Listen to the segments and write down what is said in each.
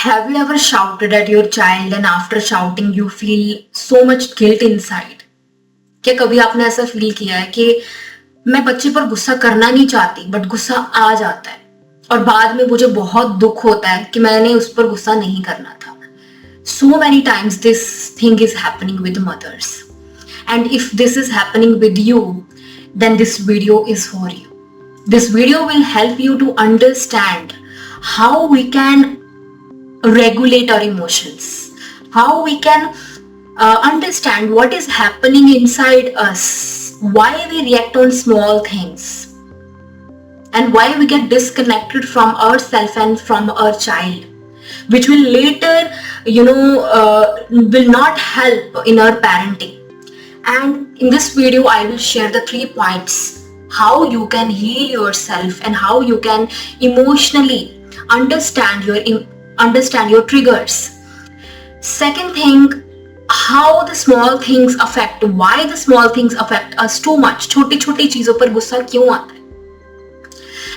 Have you ever shouted at your child and after shouting you feel so much guilt inside? क्या कभी आपने ऐसा feel किया है कि मैं बच्चे पर गुस्सा करना नहीं चाहती बट गुस्सा आ जाता है और बाद में मुझे बहुत दुख होता है कि मैंने उस पर गुस्सा नहीं करना था. So many times this thing is happening with mothers. And if this is happening with you, then this video is for you. This video will help you to understand how we can regulate our emotions, how we can understand what is happening inside us, why we react on small things, and why we get disconnected from ourselves and from our child, which will later, will not help in our parenting. And in this video, I will share the 3 points how you can heal yourself and how you can emotionally understand your triggers. Second thing, how the small things affect, why the small things affect us too much. छोटी छोटी चीजों पर गुस्सा क्यों आता है.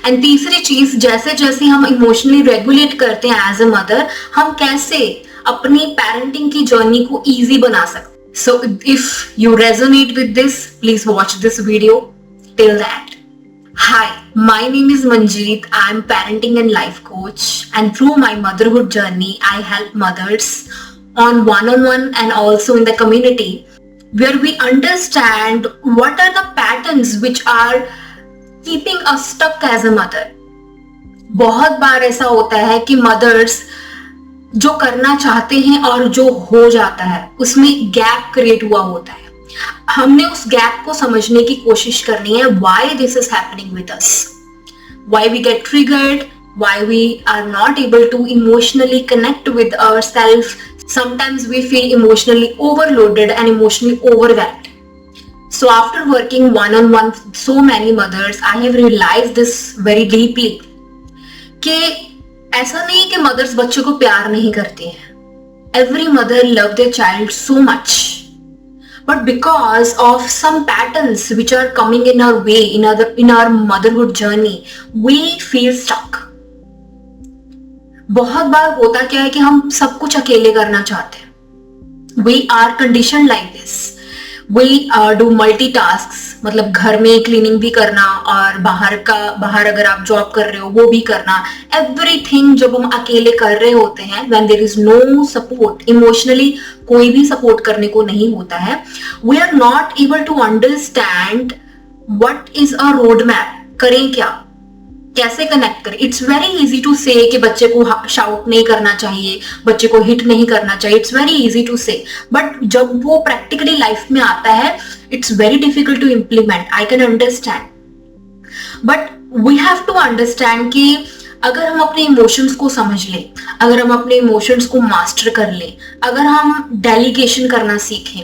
And तीसरी चीज, जैसे जैसे हम इमोशनली रेगुलेट करते हैं एज अ मदर, हम कैसे अपनी पेरेंटिंग की जर्नी को इजी बना सकते. So if you resonate with this, please watch this video till the end. Hi, my name is Manjeet. I am parenting and life coach, and through my motherhood journey, I help mothers on one-on-one and also in the community, where we understand what are the patterns which are keeping us stuck as a mother. बहुत बार ऐसा होता है कि mothers जो करना चाहते हैं और जो हो जाता है उसमें गैप क्रिएट हुआ होता है. हमने उस गैप को समझने की कोशिश करनी है. why this is happening with us, why we get triggered, why we are not able to emotionally connect with ourselves. Sometimes we feel emotionally overloaded and emotionally overwhelmed. So after working one-on-one with so many mothers, I have realized this very deeply कि ऐसा नहीं कि mother's बच्चों को प्यार नहीं करती हैं. Every mother love their child so much, but because of some patterns which are coming in our way in our motherhood journey, we feel stuck. बहुत बार होता क्या है कि हम सब कुछ अकेले करना चाहते हैं. We are conditioned like this. We do multitasks, मतलब घर में क्लीनिंग भी करना और बाहर अगर आप जॉब कर रहे हो वो भी करना. एवरीथिंग जब हम अकेले कर रहे होते हैं, when there is no support, emotionally कोई भी सपोर्ट करने को नहीं होता है, we are not able to understand what is a road map. करें क्या, कैसे कनेक्ट करें. इट्स वेरी इजी टू से कि बच्चे को शाउट नहीं करना चाहिए, बच्चे को हिट नहीं करना चाहिए. It's very easy to say, but जब वो प्रैक्टिकली लाइफ में आता है, it's very difficult to implement. I can understand, but we have to understand कि अगर हम अपने इमोशंस को समझ लें, अगर हम अपने इमोशंस को मास्टर कर लें, अगर हम डेलीगेशन करना सीखें,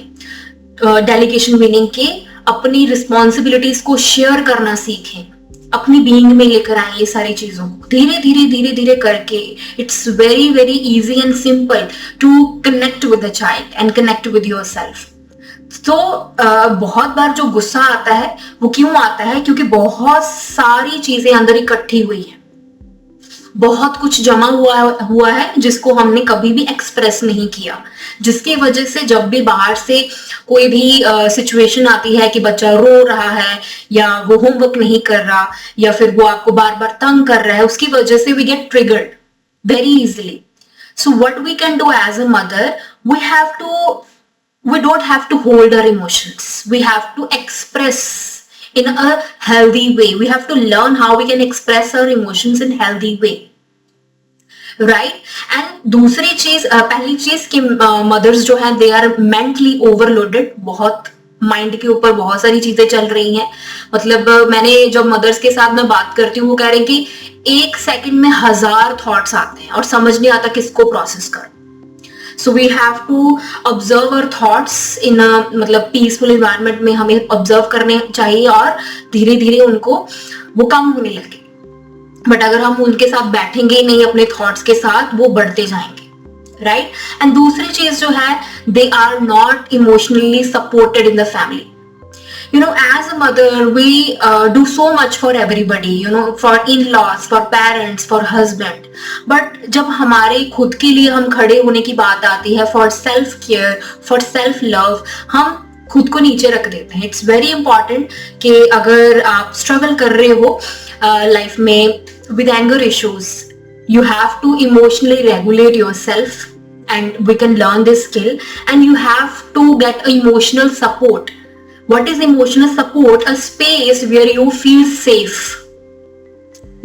डेलीगेशन मीनिंग कि अपनी रिस्पॉन्सिबिलिटीज को शेयर करना सीखें, अपनी बीइंग में लेकर आए ये सारी चीजों को धीरे धीरे करके, it's very very easy and simple to connect with the child and connect with yourself. तो बहुत बार जो गुस्सा आता है वो क्यों आता है, क्योंकि बहुत सारी चीजें अंदर इकट्ठी हुई है, बहुत कुछ जमा हुआ है जिसको हमने कभी भी एक्सप्रेस नहीं किया, जिसकी वजह से जब भी बाहर से कोई भी सिचुएशन आती है कि बच्चा रो रहा है या वो होमवर्क नहीं कर रहा या फिर वो आपको बार बार तंग कर रहा है, उसकी वजह से we get triggered very easily. So what we can do as a mother, we don't have to hold our emotions, we have to express in a healthy way. We have to learn how we can express our emotions in healthy way, right? And दूसरी चीज, पहली चीज कि mother's जो है they are mentally overloaded. बहुत mind के ऊपर बहुत सारी चीजें चल रही हैं. मतलब मैंने जब मदर्स के साथ मैं बात करती हूँ वो कह रहे हैं कि 1 सेकंड में 1000 थॉट्स आते हैं और समझ नहीं आता किसको प्रोसेस कर. So we have to observe our thoughts in a मतलब peaceful environment में हमें observe करने चाहिए और धीरे धीरे उनको वो कम होने लगे. बट अगर हम उनके साथ बैठेंगे नहीं अपने थॉट्स के साथ, वो बढ़ते जाएंगे, राइट? एंड दूसरी चीज जो है, they are not emotionally supported in the family. As a mother, we do so much for everybody, for in-laws, for parents, for husband. But जब हमारे खुद के लिए हम खड़े होने की बात आती है, for self care, for self love, हम खुद को नीचे रख देते हैं. इट्स वेरी इंपॉर्टेंट कि अगर आप स्ट्रगल कर रहे हो लाइफ में with anger issues, you have to emotionally regulate yourself, and we can learn this skill. And you have to get emotional support. What is emotional support? A space where you feel safe,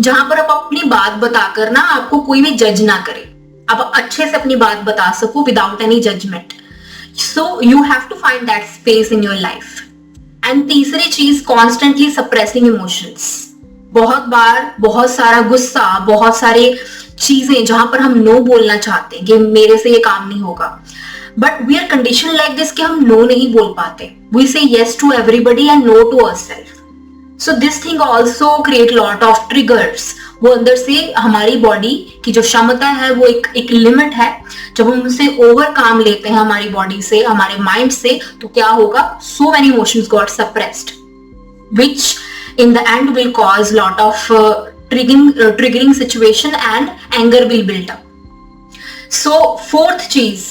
जहां पर आप अपनी बात बताकर ना आपको कोई भी जज ना करे, आप अच्छे से अपनी बात बता सको without any judgement. So you have to find that space in your life. And तीसरी चीज, कॉन्स्टेंटली सप्रेसिंग इमोशंस. बहुत बार बहुत सारा गुस्सा, बहुत सारे चीजें जहां पर हम नो बोलना चाहते हैं कि मेरे से ये काम नहीं होगा, but we are condition like this कि हम नो नहीं बोल पाते. We say yes to everybody and no to ourselves. So this thing also create lot of triggers. वो अंदर से हमारी बॉडी की जो क्षमता है वो एक लिमिट है. जब हम उसे ओवर काम लेते हैं हमारी बॉडी से, हमारे माइंड से, तो क्या होगा? So many emotions got suppressed, which in the end will cause lot of triggering situation and anger will build up. So fourth cheese,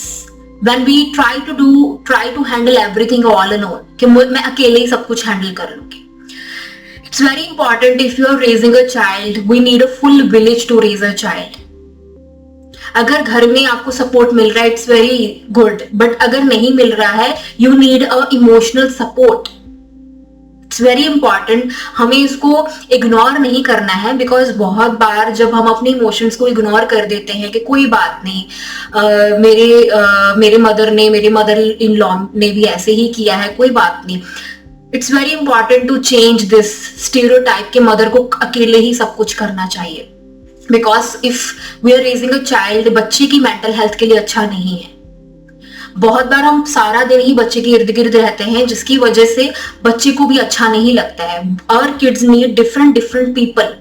when we try to handle everything all alone, कि मैं अकेले ही सब कुछ handle कर लूंगी. It's very important, if you are raising a child, we need a full village to raise a child. अगर घर में आपको सपोर्ट मिल रहा है, it's very good, but अगर नहीं मिल रहा है, you need a emotional support. It's very important. हमें इसको इग्नोर नहीं करना है, बिकॉज बहुत बार जब हम अपने इमोशंस को इग्नोर कर देते हैं कि कोई बात नहीं, मेरे मदर इन लॉ ने भी ऐसे ही किया है, कोई बात नहीं. It's very important to change this stereotype कि मदर को अकेले ही सब कुछ करना चाहिए. Because if we are raising a child, बच्चे की मेंटल हेल्थ के लिए अच्छा नहीं है. बहुत बार हम सारा दिन ही बच्चे के इर्द गिर्द रहते हैं, जिसकी वजह से बच्चे को भी अच्छा नहीं लगता है. और kids need different people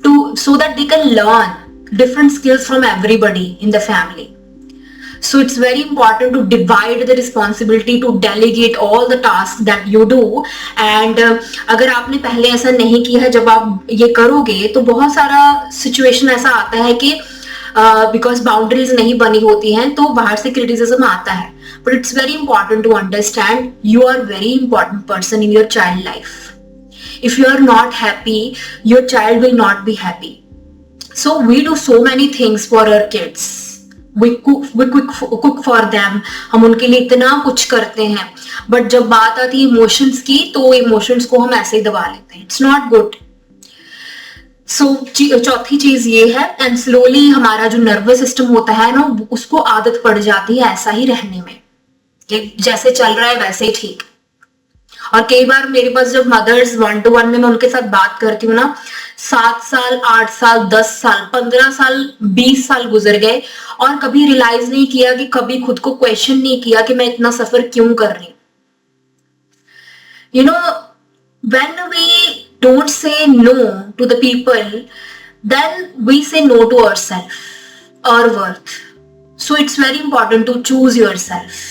to so that they can learn different skills from everybody in the family. So it's very important to divide the responsibility, to delegate all the tasks that you do. And अगर आपने पहले ऐसा नहीं किया है, जब आप ये करोगे तो बहुत सारा सिचुएशन ऐसा आता है कि बिकॉज बाउंड्रीज नहीं बनी होती हैं तो बाहर से क्रिटिसिज्म आता है. But it's very important to understand you are very important person in your child life. If you are not happy, your child will not be happy. So we do so many things for our kids. we cook for them. हम उनके लिए इतना कुछ करते हैं, but जब बात आती है इमोशंस की, तो इमोशंस को हम ऐसे ही दबा लेते हैं. It's not good. सो चौथी चीज ये है, एंड स्लोली हमारा जो नर्वस सिस्टम होता है ना, उसको आदत पड़ जाती है ऐसा ही रहने में, कि जैसे चल रहा है वैसे ही ठीक. और कई बार मेरे पास जब मदर्स 1-to-1 में मैं उनके साथ बात करती हूँ ना, 7 साल, 8 साल, 10 साल, 15 साल, 20 साल गुजर गए और कभी रियलाइज नहीं किया, कि कभी खुद को क्वेश्चन नहीं किया कि मैं इतना सफर क्यों कर रही हूँ. when we don't say no to the people, then we say no to ourselves, our worth. So it's very important to choose yourself.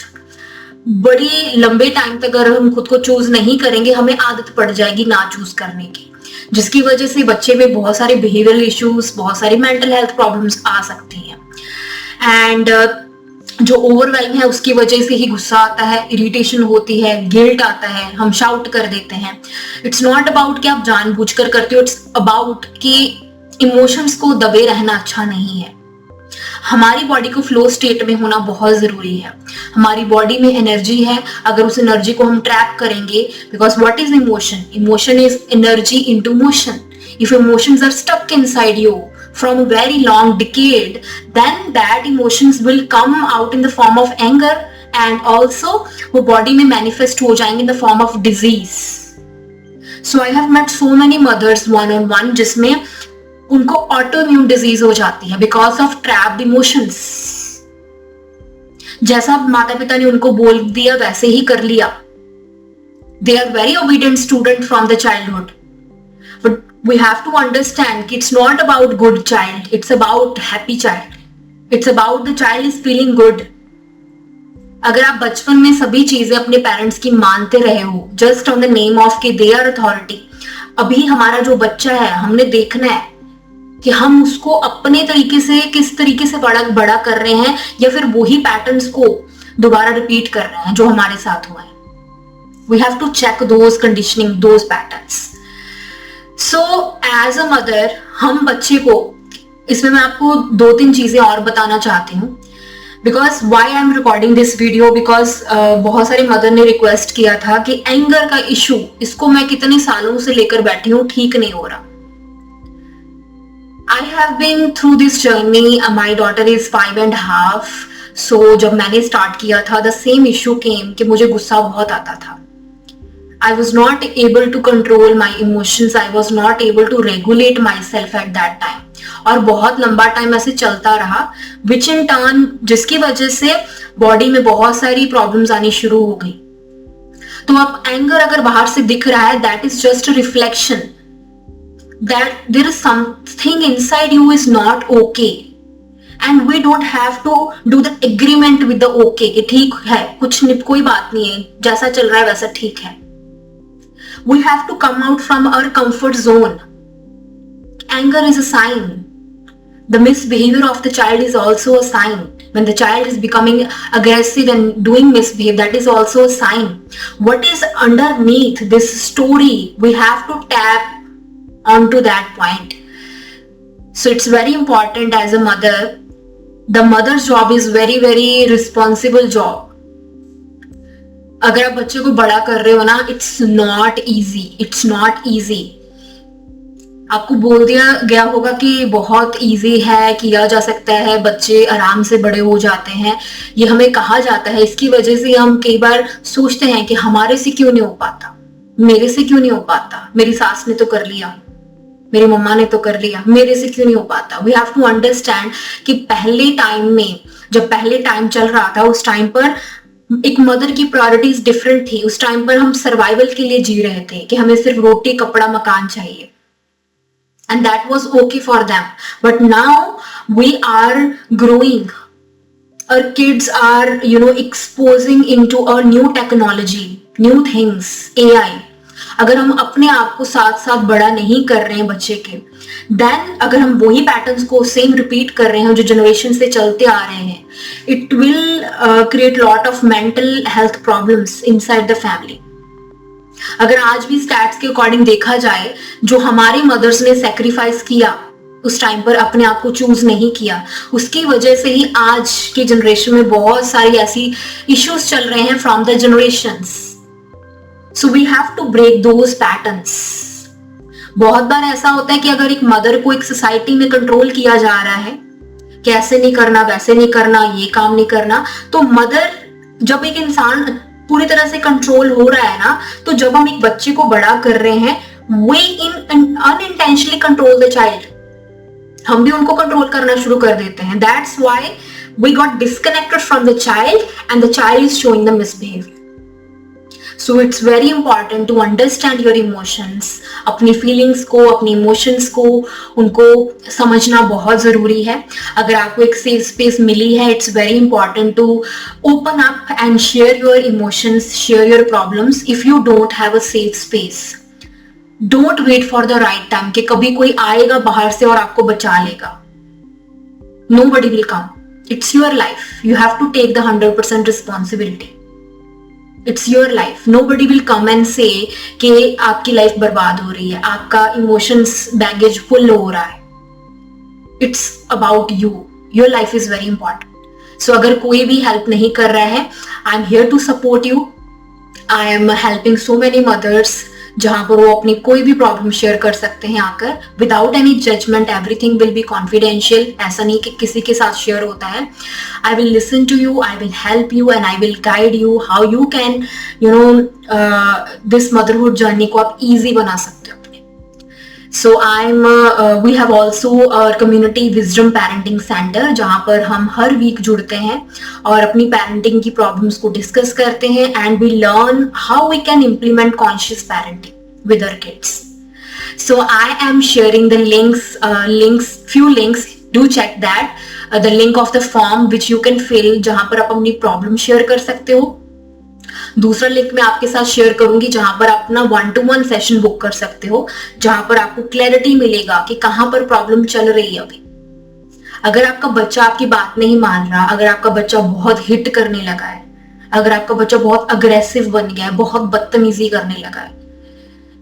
बड़ी लंबे टाइम तक अगर हम खुद को चूज नहीं करेंगे, हमें आदत पड़ जाएगी ना चूज करने की, जिसकी वजह से बच्चे में बहुत सारे बिहेवियरल इश्यूज, बहुत सारी मेंटल हेल्थ प्रॉब्लम्स आ सकती हैं. एंड जो ओवरवेल्म है उसकी वजह से ही गुस्सा आता है, इरिटेशन होती है, गिल्ट आता है, हम शाउट कर देते हैं. इट्स नॉट अबाउट कि आप जानबूझकर करते हो, इट्स अबाउट कि इमोशंस को दबे रहना अच्छा नहीं है. हमारी बॉडी को फ्लो स्टेट में होना बहुत जरूरी है. हमारी बॉडी में एनर्जी है, अगर उस एनर्जी को हम ट्रैप करेंगे, because what is emotion? Emotion is energy into motion. If emotions are stuck inside you from a very long decade, then that emotions will come out in the form of anger, and also वो body में manifest हो जाएंगे in the form of disease. So I have met so many mothers one-on-one जिसमें उनको autoimmune disease हो जाती है because of trapped emotions. जैसा माता पिता ने उनको बोल दिया वैसे ही कर लिया. They are very obedient student from the childhood, but we have to understand it's not about good child, it's about happy child. It's about the child is feeling good. अगर आप बचपन में सभी चीजें अपने पेरेंट्स की मानते रहे हो just on the name of के दे आर अथॉरिटी, अभी हमारा जो बच्चा है हमने देखना है कि हम उसको अपने तरीके से किस तरीके से बड़ा कर रहे हैं, या फिर वही पैटर्न्स को दोबारा रिपीट कर रहे हैं जो हमारे साथ हुआ है. We have to check those conditioning, those patterns. So as a mother हम बच्चे को, इसमें मैं आपको 2-3 चीजें और बताना चाहती हूँ. Because why I am recording this video, because बहुत सारे मदर ने रिक्वेस्ट किया था कि एंगर का इशू, इसको मैं कितने सालों से लेकर बैठी हूँ, ठीक नहीं हो रहा. I have been through this journey. My daughter is 5.5. So जब मैंने स्टार्ट किया था द सेम इशू केम कि मुझे गुस्सा बहुत आता था. I was not able to control my emotions. I was not able to regulate myself at that time. और बहुत लंबा टाइम ऐसे चलता रहा, which in turn जिसकी वजह से बॉडी में बहुत सारी प्रॉब्लम्स आनी शुरू हो गई. तो अब एंगर अगर बाहर से दिख रहा है, that is just a reflection that there is something inside you is not okay. And we don't have to do the agreement with the okay कि ठीक है, कुछ नहीं, कोई बात नहीं है, जैसा चल रहा है वैसा ठीक है. We have to come out from our comfort zone. Anger is a sign. The misbehavior of the child is also a sign. When the child is becoming aggressive and doing misbehave, that is also a sign. What is underneath this story? We have to tap onto that point. So it's very important as a mother. The mother's job is very, very responsible job. अगर आप बच्चे को बड़ा कर रहे हो ना, it's not easy, it's not easy. आपको बोल दिया गया होगा कि बहुत इजी है, किया जा सकता है, बच्चे आराम से बड़े हो जाते हैं, ये हमें कहा जाता है. इसकी वजह से हम कई बार सोचते हैं कि हमारे से क्यों नहीं हो पाता, मेरे से क्यों नहीं हो पाता, मेरी सास ने तो कर लिया, मेरी मम्मा ने तो कर लिया, मेरे से क्यों नहीं हो पाता. वी हैव टू अंडरस्टैंड कि पहले टाइम में, जब पहले टाइम चल रहा था, उस टाइम पर एक मदर की प्रायोरिटीज डिफरेंट थी. उस टाइम पर हम सर्वाइवल के लिए जी रहे थे कि हमें सिर्फ रोटी, कपड़ा, मकान चाहिए, and that was okay for them. But now we are growing, our kids are exposing into a new technology, new things, AI. अगर हम अपने आप को साथ साथ बड़ा नहीं कर रहे हैं बच्चे के, देन अगर हम वही पैटर्न्स को सेम रिपीट कर रहे हैं जो जनरेशन से चलते आ रहे हैं, it will create lot of mental health problems inside the family. अगर आज भी स्टैट्स के अकॉर्डिंग देखा जाए, जो हमारी मदर्स ने सेक्रीफाइस किया उस टाइम पर, अपने आप को चूज नहीं किया, उसकी वजह से ही आज के जनरेशन में बहुत सारी ऐसी इश्यूज चल रहे हैं from the generations. So we have to break those patterns. बहुत बार ऐसा होता है कि अगर एक मदर को एक सोसाइटी में कंट्रोल किया जा रहा है कि ऐसे नहीं करना, वैसे नहीं करना, ये काम नहीं करना, तो मदर, जब एक इंसान पूरी तरह से कंट्रोल हो रहा है ना, तो जब हम एक बच्चे को बड़ा कर रहे हैं, we unintentionally control the child. हम भी उनको कंट्रोल करना शुरू कर देते हैं. That's why we got disconnected from the child and the child is showing the misbehaviour. So it's very important to understand your emotions. अपनी फीलिंग्स को, अपनी इमोशंस को, उनको समझना बहुत जरूरी है. अगर आपको एक सेफ स्पेस मिली है, it's very important to open up and share your emotions, share your problems. If you don't have a safe space, don't wait for the right time कि कभी कोई आएगा बाहर से और आपको बचा लेगा. Nobody will come. It's your life. You have to take the 100% responsibility. It's your life. Nobody will come and say कि आपकी लाइफ बर्बाद हो रही है, आपका इमोशंस बैगेज फुल हो रहा है. It's about you. Your life is very important. So अगर कोई भी हेल्प नहीं कर रहा है, I'm here to support you. I am helping so many mothers जहां पर वो अपनी कोई भी प्रॉब्लम शेयर कर सकते हैं आकर, without any judgement. Everything will be confidential. ऐसा नहीं कि किसी के साथ शेयर होता है. I will listen to you, I will help you and I will guide you how you can this motherhood journey को आप इजी बना सकते हो अपने. So we have also community wisdom parenting centre, जहां पर हम हर वीक जुड़ते हैं और अपनी पेरेंटिंग की प्रॉब्लम्स को डिस्कस करते हैं, and we learn how we can implement conscious parenting with our kids. So I am sharing the links, few links. Do check that. The link of the form which you can fill, जहां पर आप अपनी problem share कर सकते हो। दूसरा link मैं आपके साथ शेयर करूंगी जहां पर आप अपना 1-to-1 सेशन बुक कर सकते हो, जहां पर आपको क्लैरिटी मिलेगा कि कहां पर प्रॉब्लम चल रही है अभी। अगर आपका बच्चा आपकी बात नहीं मान रहा, अगर आपका बच्चा बहुत हिट करने लगा है, अगर आपका बच्चा बहुत अग्रेसिव बन गया है, बहुत बदतमीजी करने लगा है,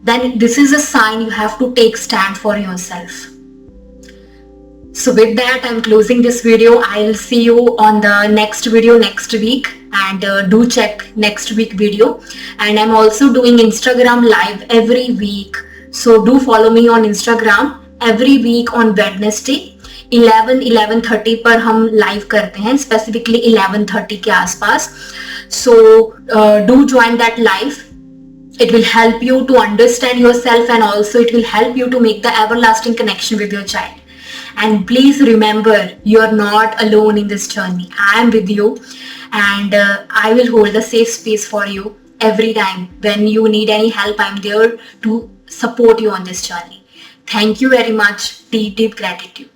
then this is a sign you have to take stand for yourself. So with that, I'm closing this video. I'll see you on the next video next week, and do check next week video. And I'm also doing Instagram live every week, so do follow me on Instagram every week on Wednesday 11:30 पर हम live करते हैं, specifically 11:30 के आसपास। So do join that live. It will help you to understand yourself, and also it will help you to make the everlasting connection with your child. And please remember, you are not alone in this journey. I am with you, and I will hold a safe space for you every time. When you need any help, I'm there to support you on this journey. Thank you very much. Deep, deep gratitude.